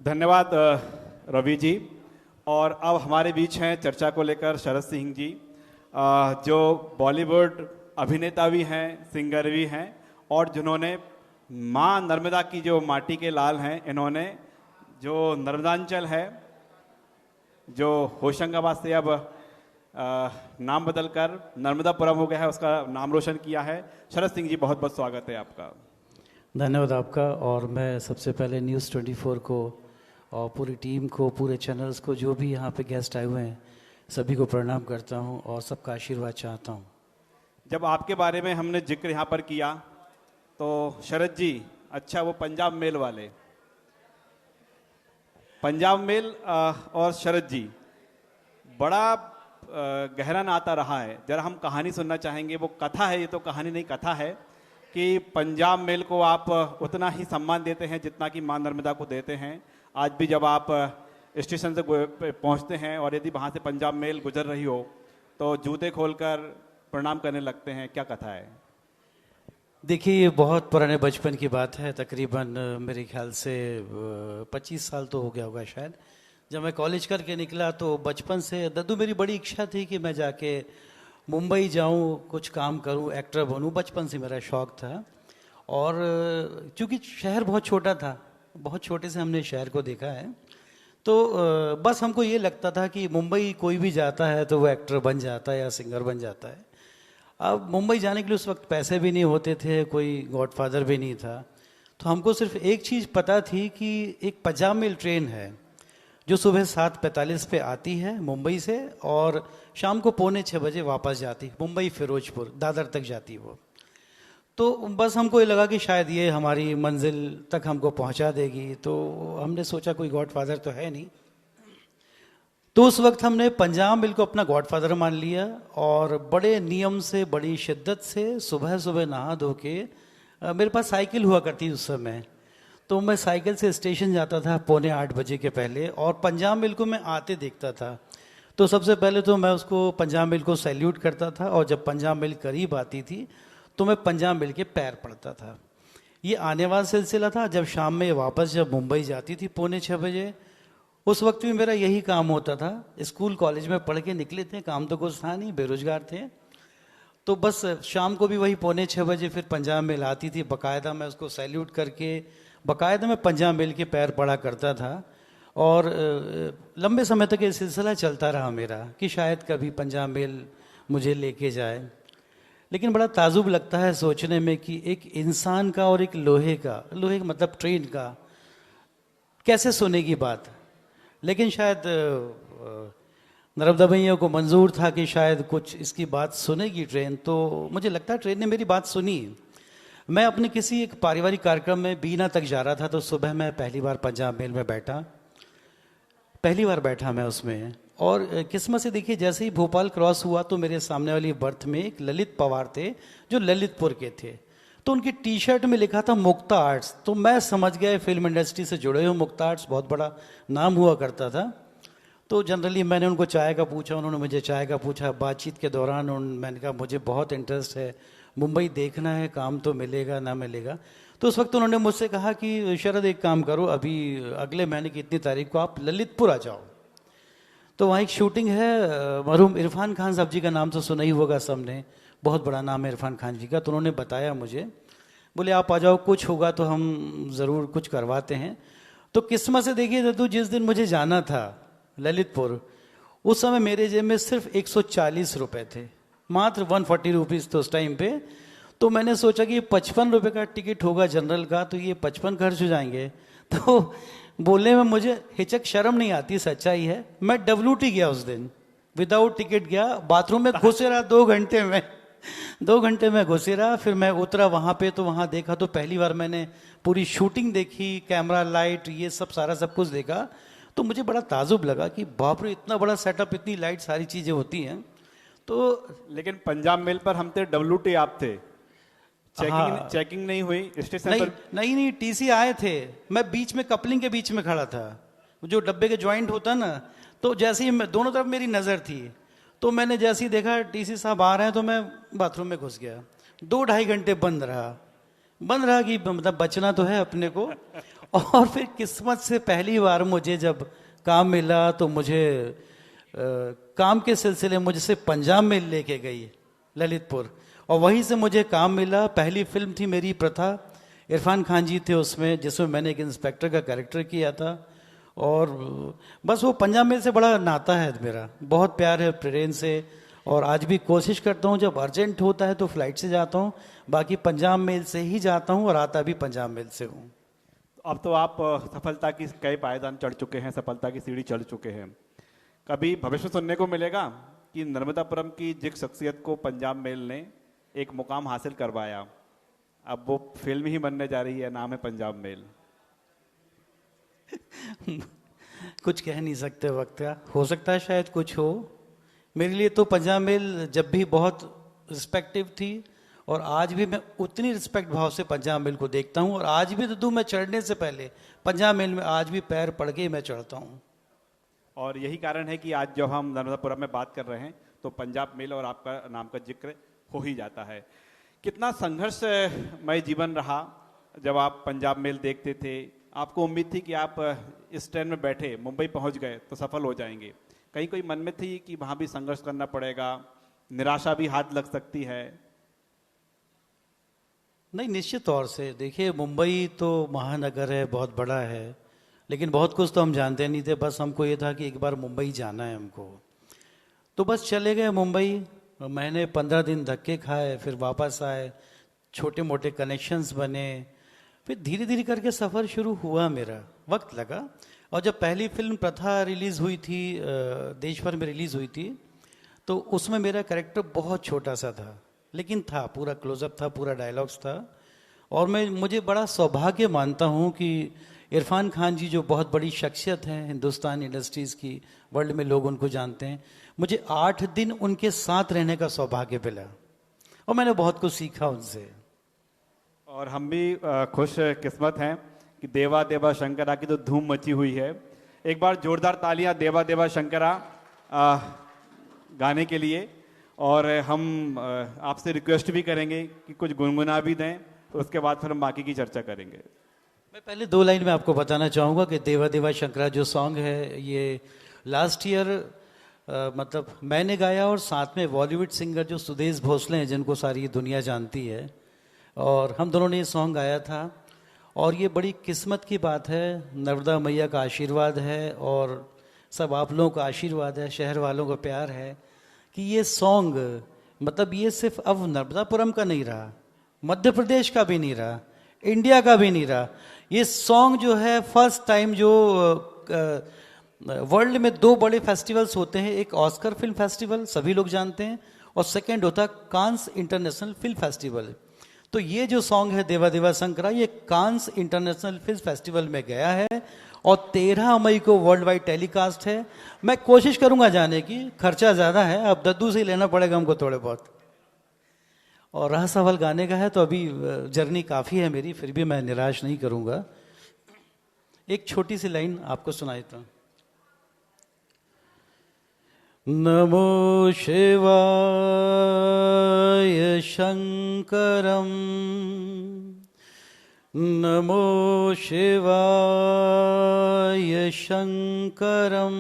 धन्यवाद रवि जी। और अब हमारे बीच हैं चर्चा को लेकर शरद सिंह जी, जो बॉलीवुड अभिनेता भी हैं, सिंगर भी हैं, और जिन्होंने माँ नर्मदा की जो माटी के लाल हैं, इन्होंने जो नर्मदांचल है, जो होशंगाबाद से अब नाम बदलकर नर्मदापुरम हो गया है, उसका नाम रोशन किया है। शरद सिंह जी, बहुत बहुत स्वागत है आपका। धन्यवाद आपका। और मैं सबसे पहले न्यूज़ 24 को और पूरी टीम को, पूरे चैनल्स को, जो भी यहाँ पे गेस्ट आए हुए हैं, सभी को प्रणाम करता हूँ और सबका आशीर्वाद चाहता हूँ। जब आपके बारे में हमने जिक्र यहाँ पर किया तो शरद जी, अच्छा वो पंजाब मेल वाले, पंजाब मेल और शरद जी, बड़ा गहरा नाता रहा है। जरा हम कहानी सुनना चाहेंगे। वो कथा है, ये तो कहानी नहीं, कथा है कि पंजाब मेल को आप उतना ही सम्मान देते हैं जितना कि मां नर्मदा को देते हैं। आज भी जब आप स्टेशन से पहुंचते हैं और यदि वहां से पंजाब मेल गुजर रही हो तो जूते खोलकर प्रणाम करने लगते हैं, क्या कथा है? देखिए, ये बहुत पुराने बचपन की बात है। तकरीबन मेरे ख्याल से 25 साल तो हो गया होगा शायद। जब मैं कॉलेज करके निकला तो बचपन से दद्दू मेरी बड़ी इच्छा थी कि मैं जाके मुंबई जाऊं, कुछ काम करूं, एक्टर बनूं। बचपन से मेरा शौक था। और चूंकि शहर बहुत छोटा था, बहुत छोटे से हमने शहर को देखा है, तो बस हमको ये लगता था कि मुंबई कोई भी जाता है तो वो एक्टर बन जाता है या सिंगर बन जाता है। अब मुंबई जाने के लिए उस वक्त पैसे भी नहीं होते थे, कोई गॉडफादर भी नहीं था। तो हमको सिर्फ एक चीज़ पता थी कि एक पंजाब मेल ट्रेन है जो सुबह 7:45 पे आती है मुंबई से और शाम को 5:45 बजे वापस जाती, मुंबई फिरोजपुर दादर तक जाती वो। तो बस हमको ये लगा कि शायद ये हमारी मंजिल तक हमको पहुंचा देगी। तो हमने सोचा कोई गॉडफादर तो है नहीं, तो उस वक्त हमने पंजाब मेल को अपना गॉडफादर मान लिया और बड़े नियम से, बड़ी शिद्दत से सुबह सुबह नहा धो के, मेरे पास साइकिल हुआ करती उस समय, तो मैं साइकिल से स्टेशन जाता था 7:45 बजे के पहले और पंजाब मेल को मैं आते देखता था। तो सबसे पहले तो मैं उसको पंजाब मेल को सैल्यूट करता था और जब पंजाब मेल करीब आती थी तो मैं पंजाब मेल के पैर पड़ता था। ये आने वाला सिलसिला था। जब शाम में वापस जब मुंबई जाती थी 5:45 बजे, उस वक्त भी मेरा यही काम होता था। स्कूल कॉलेज में पढ़ के निकले थे, काम तो कुछ था नहीं, बेरोजगार थे। तो बस शाम को भी वही 5:45 बजे फिर पंजाब मेल आती थी। बाकायदा मैं उसको सैल्यूट करके बाकायदा मैं पंजाब मेल के पैर पड़ा करता था। और लंबे समय तक ये सिलसिला चलता रहा मेरा कि शायद कभी पंजाब मेल मुझे लेके जाए। लेकिन बड़ा ताजुब लगता है सोचने में कि एक इंसान का और एक लोहे का मतलब ट्रेन का कैसे सुने की बात। लेकिन शायद नर्मदा भैया को मंजूर था कि शायद कुछ इसकी बात सुनेगी ट्रेन, तो मुझे लगता है ट्रेन ने मेरी बात सुनी। मैं अपने किसी एक पारिवारिक कार्यक्रम में बीना तक जा रहा था, तो सुबह मैं पहली बार पंजाब मेल में बैठा, पहली बार बैठा मैं उसमें। और किस्मत से देखिए, जैसे ही भोपाल क्रॉस हुआ तो मेरे सामने वाली बर्थ में एक ललित पवार थे जो ललितपुर के थे। तो उनकी टी शर्ट में लिखा था मुक्ता आर्ट्स। तो मैं समझ गया फिल्म इंडस्ट्री से जुड़े हुए, मुक्ता आर्ट्स बहुत बड़ा नाम हुआ करता था। तो जनरली मैंने उनको चाय का पूछा, उन्होंने मुझे चाय का पूछा। बातचीत के दौरान मैंने कहा मुझे बहुत इंटरेस्ट है, मुंबई देखना है, काम तो मिलेगा ना मिलेगा। तो उस वक्त उन्होंने मुझसे कहा कि शरद एक काम करो, अभी अगले महीने की इतनी तारीख को आप ललितपुर आ जाओ। तो वहाँ एक शूटिंग है, मरहूम इरफान खान साहब जी का नाम तो सुना ही होगा सबने, बहुत बड़ा नाम है इरफान खान जी का। तो उन्होंने बताया मुझे, बोले आप आ जाओ, कुछ होगा तो हम ज़रूर कुछ करवाते हैं। तो किस्मत से देखिए तो जिस दिन मुझे जाना था ललितपुर, उस समय मेरे जेब में सिर्फ 140 रुपये थे, मात्र 140 रुपीज़ तो उस टाइम पे। तो मैंने सोचा कि 55 रुपये का टिकट होगा जनरल का, तो ये 55 खर्च हो जाएंगे। तो बोलने में मुझे हिचक शर्म नहीं आती, सच्चाई है। मैं WT गया उस दिन, विदाउट टिकट गया, बाथरूम में घुसे रहा 2 घंटे में, 2 घंटे में घुसे रहा। फिर मैं उतरा वहाँ पे, तो वहाँ देखा तो पहली बार मैंने पूरी शूटिंग देखी, कैमरा, लाइट, ये सब सारा सब कुछ देखा। तो मुझे बड़ा ताजुब लगा कि बाप रे, इतना बड़ा सेटअप, इतनी लाइट, सारी चीज़ें होती हैं। तो लेकिन पंजाब मेल पर हम थे, WT आप थे, चेकिंग नहीं हुई स्टेशन नहीं, पर? नहीं, TC आए थे। मैं बीच में, कपलिंग के बीच में खड़ा था, जो डब्बे के ज्वाइंट होता ना, तो जैसे ही दोनों तरफ मेरी नज़र थी, तो मैंने जैसे ही देखा TC साहब आ रहे हैं तो मैं बाथरूम में घुस गया। 2-2.5 घंटे बंद रहा कि मतलब बचना तो है अपने को। और फिर किस्मत से पहली बार मुझे जब काम मिला तो मुझे काम के सिलसिले मुझसे पंजाब में लेके गई, ललितपुर, और वहीं से मुझे काम मिला। पहली फिल्म थी मेरी प्रथा, इरफान खान जी थे उसमें, जिसमें मैंने एक इंस्पेक्टर का कैरेक्टर किया था। और बस वो पंजाब मेल से बड़ा नाता है मेरा, बहुत प्यार है ट्रेन से। और आज भी कोशिश करता हूँ जब अर्जेंट होता है तो फ्लाइट से जाता हूँ, बाकी पंजाब मेल से ही जाता हूँ और आता भी पंजाब मेल से हूँ। अब तो आप सफलता की कई पायदान चढ़ चुके हैं, सफलता की सीढ़ी चढ़ चुके हैं। कभी भविष्य सुनने को मिलेगा कि नर्मदापुरम की जिस शख्सियत को पंजाब मेल ने एक मुकाम हासिल करवाया, अब वो फिल्म ही बनने जा रही है, नाम है पंजाब मेल? कुछ कह नहीं सकते वक्त का, हो सकता है शायद कुछ हो। मेरे लिए तो पंजाब मेल जब भी बहुत रिस्पेक्टिव थी, और आज भी मैं उतनी रिस्पेक्ट भाव से पंजाब मेल को देखता हूँ। और आज भी तो मैं चढ़ने से पहले पंजाब मेल में आज भी पैर पड़ के मैं चढ़ता हूँ। और यही कारण है कि आज जब हम नर्मदापुरम में बात कर रहे हैं तो पंजाब मेल और आपका नाम का जिक्र हो ही जाता है। कितना संघर्षमय जीवन रहा जब आप पंजाब मेल देखते थे? आपको उम्मीद थी कि आप इस ट्रेन में बैठे मुंबई पहुंच गए तो सफल हो जाएंगे? कहीं कोई मन में थी कि वहां भी संघर्ष करना पड़ेगा, निराशा भी हाथ लग सकती है? नहीं, निश्चित तौर से। देखिए, मुंबई तो महानगर है, बहुत बड़ा है, लेकिन बहुत कुछ तो हम जानते नहीं थे। बस हमको ये था कि एक बार मुंबई जाना है हमको, तो बस चले गए मुंबई। मैंने 15 दिन धक्के खाए, फिर वापस आए, छोटे मोटे कनेक्शंस बने, फिर धीरे धीरे करके सफ़र शुरू हुआ। मेरा वक्त लगा। और जब पहली फिल्म प्रथा रिलीज़ हुई थी, देश भर में रिलीज़ हुई थी, तो उसमें मेरा कैरेक्टर बहुत छोटा सा था, लेकिन था, पूरा क्लोजअप था, पूरा डायलॉग्स था। और मुझे बड़ा सौभाग्य मानता हूँ कि इरफान खान जी जो बहुत बड़ी शख्सियत हैं हिंदुस्तान इंडस्ट्रीज़ की, वर्ल्ड में लोग उनको जानते हैं, मुझे 8 दिन उनके साथ रहने का सौभाग्य मिला और मैंने बहुत कुछ सीखा उनसे। और हम भी खुश किस्मत हैं कि देवा देवा शंकरा की तो धूम मची हुई है। एक बार जोरदार तालियां देवा देवा शंकरा गाने के लिए। और हम आपसे रिक्वेस्ट भी करेंगे कि कुछ गुनगुना भी दें, तो उसके बाद फिर हम बाकी की चर्चा करेंगे। मैं पहले 2 लाइन में आपको बताना चाहूँगा कि देवा देवा शंकरा जो सॉन्ग है, ये लास्ट ईयर मतलब मैंने गाया, और साथ में बॉलीवुड सिंगर जो सुदेश भोसले हैं, जिनको सारी दुनिया जानती है, और हम दोनों ने ये सॉन्ग गाया था। और ये बड़ी किस्मत की बात है, नर्मदा मैया का आशीर्वाद है और सब आप लोगों का आशीर्वाद है, शहर वालों का प्यार है कि ये सॉन्ग मतलब ये सिर्फ अब नर्मदापुरम का नहीं रहा, मध्य प्रदेश का भी नहीं रहा, इंडिया का भी नहीं रहा। ये सॉन्ग जो है फर्स्ट टाइम जो वर्ल्ड में 2 बड़े फेस्टिवल्स होते हैं, एक ऑस्कर फिल्म फेस्टिवल सभी लोग जानते हैं, और सेकंड होता है कांस इंटरनेशनल फिल्म फेस्टिवल। तो ये जो सॉन्ग है देवा देवा शंकरा, ये कांस इंटरनेशनल फिल्म फेस्टिवल में गया है और 13 मई को वर्ल्ड वाइड टेलीकास्ट है। मैं कोशिश करूंगा जाने की, खर्चा ज़्यादा है, अब दद्दू से ही लेना पड़ेगा हमको थोड़े बहुत। और रहा सवाल गाने का है, तो अभी जर्नी काफ़ी है मेरी, फिर भी मैं निराश नहीं करूंगा। एक छोटी सी लाइन आपको सुनाई था। नमो शिवाय शंकरम, नमो शिवाय शंकरम।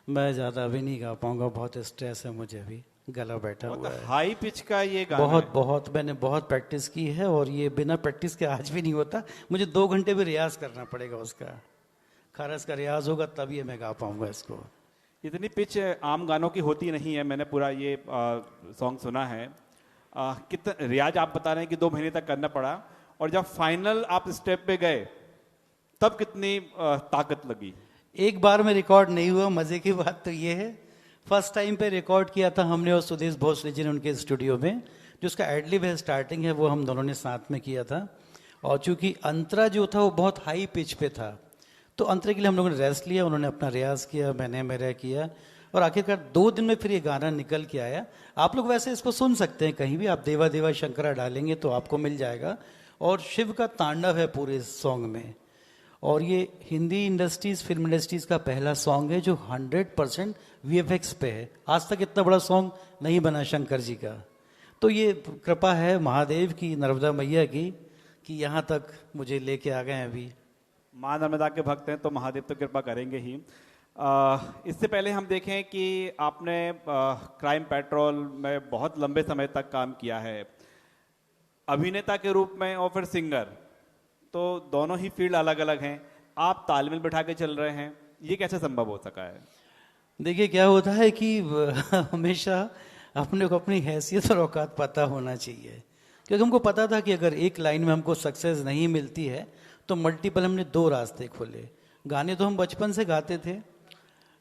मैं ज़्यादा अभी नहीं गा पाऊंगा, बहुत स्ट्रेस है मुझे, अभी गला बैठा हुआ है। हाई पिच का ये गाना बहुत मैंने बहुत प्रैक्टिस की है, और ये बिना प्रैक्टिस के आज भी नहीं होता। मुझे 2 घंटे भी रियाज करना पड़ेगा उसका, खारस का रियाज होगा तब ये मैं गा पाऊंगा इसको। इतनी पिच आम गानों की होती नहीं है। मैंने पूरा ये सॉन्ग सुना है। कितना रियाज आप बता रहे हैं कि 2 महीने तक करना पड़ा, और जब फाइनल आप स्टेप पे गए तब कितनी ताकत लगी? एक बार में रिकॉर्ड नहीं हुआ। मजे की बात तो ये है, फर्स्ट टाइम पे रिकॉर्ड किया था हमने और सुदेश भोसले जी ने उनके स्टूडियो में। जो उसका एडलिब है, स्टार्टिंग है, वो हम दोनों ने साथ में किया था। और चूंकि अंतरा जो था वो बहुत हाई पिच पे था, तो अंतरे के लिए हम लोगों ने रेस्ट लिया, उन्होंने अपना रियाज किया, मैंने मेरा किया, और आखिरकार 2 दिन में फिर ये गाना निकल के आया। आप लोग वैसे इसको सुन सकते हैं कहीं भी, आप देवा देवा शंकरा डालेंगे तो आपको मिल जाएगा। और शिव का तांडव है पूरे सॉन्ग में। और ये हिंदी इंडस्ट्रीज, फिल्म इंडस्ट्रीज का पहला सॉन्ग है जो 100% VFX पे है। आज तक इतना बड़ा सॉन्ग नहीं बना शंकर जी का। तो ये कृपा है महादेव की, नर्मदा मैया की, कि यहाँ तक मुझे लेके आ गए हैं अभी। माँ नर्मदा के भक्त हैं तो महादेव तो कृपा करेंगे ही। इससे पहले हम देखें कि आपने क्राइम पेट्रोल में बहुत लंबे समय तक काम किया है अभिनेता के रूप में और फिर सिंगर, तो दोनों ही फील्ड अलग अलग हैं, आप तालमेल बिठा के चल रहे हैं, ये कैसे संभव हो सका है? देखिए क्या होता है कि हमेशा अपने को अपनी हैसियत और औकात पता होना चाहिए, क्योंकि हमको पता था कि अगर एक लाइन में हमको सक्सेस नहीं मिलती है तो मल्टीपल हमने 2 रास्ते खोले। गाने तो हम बचपन से गाते थे,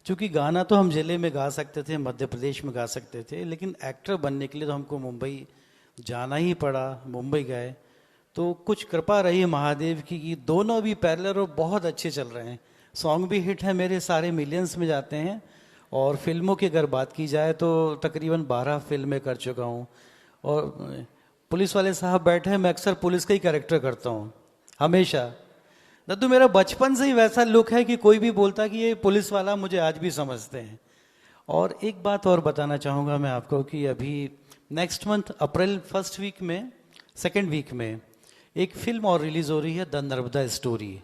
क्योंकि गाना तो हम जिले में गा सकते थे, मध्य प्रदेश में गा सकते थे, लेकिन एक्टर बनने के लिए तो हमको मुंबई जाना ही पड़ा। मुंबई गए तो कुछ कृपा रही महादेव की कि दोनों भी पैरेलल और बहुत अच्छे चल रहे हैं। सॉन्ग भी हिट है मेरे, सारे मिलियंस में जाते हैं। और फिल्मों की अगर बात की जाए तो तकरीबन 12 फिल्में कर चुका हूँ। और पुलिस वाले साहब बैठे हैं, मैं अक्सर पुलिस का ही कैरेक्टर करता हूँ हमेशा। दद्दू मेरा बचपन से ही वैसा लुक है कि कोई भी बोलता कि ये पुलिस वाला, मुझे आज भी समझते हैं। और एक बात और बताना चाहूँगा मैं आपको कि अभी next month April first week में, सेकेंड वीक में एक फिल्म और रिलीज हो रही है, द नर्मदा स्टोरी।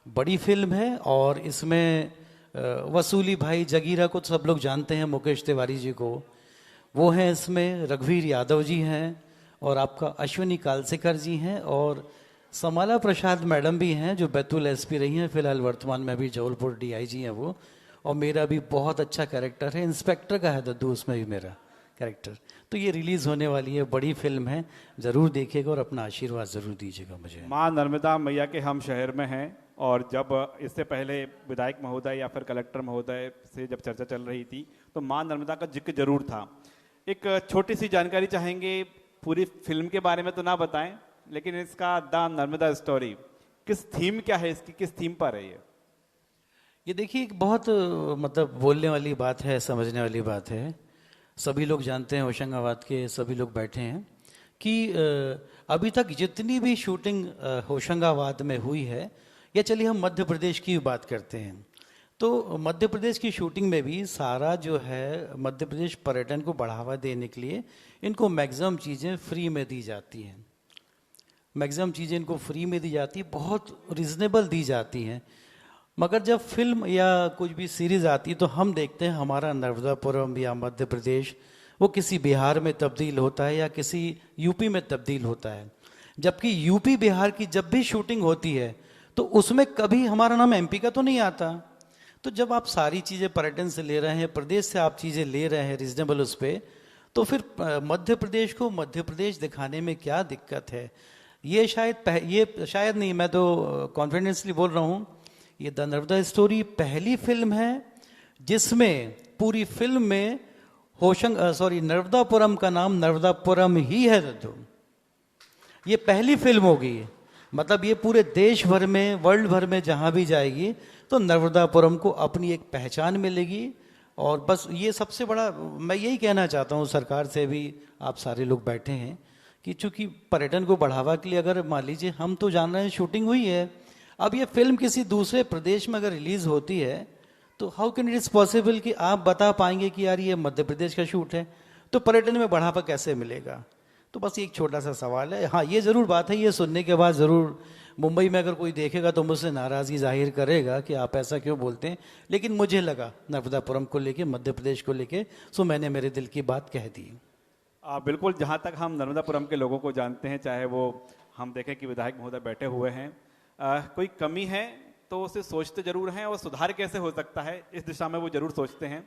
बड़ी फिल्म है और इसमें वसूली भाई जगीरा को सब लोग जानते हैं, मुकेश तिवारी जी को, वो हैं इसमें, रघुवीर यादव जी हैं और आपका अश्विनी कालसेकर जी हैं और समाला प्रसाद मैडम भी हैं जो बैतूल एसपी रही हैं, फिलहाल वर्तमान में अभी जबलपुर डीआईजी हैं वो। और मेरा भी बहुत अच्छा कैरेक्टर है, इंस्पेक्टर का है दद्दू उसमें भी मेरा कैरेक्टर। तो ये रिलीज होने वाली है, बड़ी फिल्म है, जरूर देखिएगा और अपना आशीर्वाद जरूर दीजिएगा मुझे। माँ नर्मदा मैया के हम शहर में हैं और जब इससे पहले विधायक महोदय या फिर कलेक्टर महोदय से जब चर्चा चल रही थी तो माँ नर्मदा का जिक्र जरूर था। एक छोटी सी जानकारी चाहेंगे, पूरी फिल्म के बारे में तो ना बताएं, लेकिन इसका द नर्मदा स्टोरी किस थीम, क्या है इसकी, किस थीम पर है ये देखिए एक बहुत मतलब बोलने वाली बात है, समझने वाली बात है। सभी लोग जानते हैं, होशंगाबाद के सभी लोग बैठे हैं कि अभी तक जितनी भी शूटिंग होशंगाबाद में हुई है, या चलिए हम मध्य प्रदेश की बात करते हैं, तो मध्य प्रदेश की शूटिंग में भी सारा जो है मध्य प्रदेश पर्यटन को बढ़ावा देने के लिए इनको मैक्सिमम चीज़ें फ्री में दी जाती हैं। मैक्सिमम चीज़ें इनको फ्री में दी जाती है, बहुत रिजनेबल दी जाती हैं। मगर जब फिल्म या कुछ भी सीरीज आती है तो हम देखते हैं हमारा नर्मदापुरम या मध्य प्रदेश वो किसी बिहार में तब्दील होता है या किसी यूपी में तब्दील होता है। जबकि यूपी बिहार की जब भी शूटिंग होती है तो उसमें कभी हमारा नाम एमपी का तो नहीं आता। तो जब आप सारी चीज़ें पर्यटन से ले रहे हैं, प्रदेश से आप चीज़ें ले रहे हैं रिजनेबल उस पर, तो फिर मध्य प्रदेश को मध्य प्रदेश दिखाने में क्या दिक्कत है? ये शायद नहीं, मैं तो कॉन्फिडेंसली बोल रहा हूँ, ये द नर्मदा स्टोरी पहली फिल्म है जिसमें पूरी फिल्म में नर्मदापुरम का नाम नर्मदापुरम ही है। तो ये पहली फिल्म होगी, मतलब ये पूरे देश भर में, वर्ल्ड भर में जहाँ भी जाएगी तो नर्मदापुरम को अपनी एक पहचान मिलेगी। और बस ये सबसे बड़ा मैं यही कहना चाहता हूँ सरकार से भी, आप सारे लोग बैठे हैं, कि चूंकि पर्यटन को बढ़ावा के लिए अगर मान लीजिए हम तो जान रहे हैं शूटिंग हुई है, अब ये फिल्म किसी दूसरे प्रदेश में अगर रिलीज होती है तो how can it is possible कि आप बता पाएंगे कि यार ये मध्य प्रदेश का शूट है, तो पर्यटन में बढ़ावा कैसे मिलेगा? तो बस एक छोटा सा सवाल है। हाँ, ये जरूर बात है, ये सुनने के बाद जरूर मुंबई में अगर कोई देखेगा तो मुझसे नाराजगी जाहिर करेगा कि आप ऐसा क्यों बोलते हैं, लेकिन मुझे लगा नर्मदापुरम को लेके, मध्य प्रदेश को लेके, सो मैंने मेरे दिल की बात कह दी। बिल्कुल, जहाँ तक हम नर्मदापुरम के लोगों को जानते हैं, चाहे वो हम देखें कि विधायक महोदय बैठे हुए हैं, कोई कमी है तो उसे सोचते जरूर हैं और सुधार कैसे हो सकता है इस दिशा में वो जरूर सोचते हैं।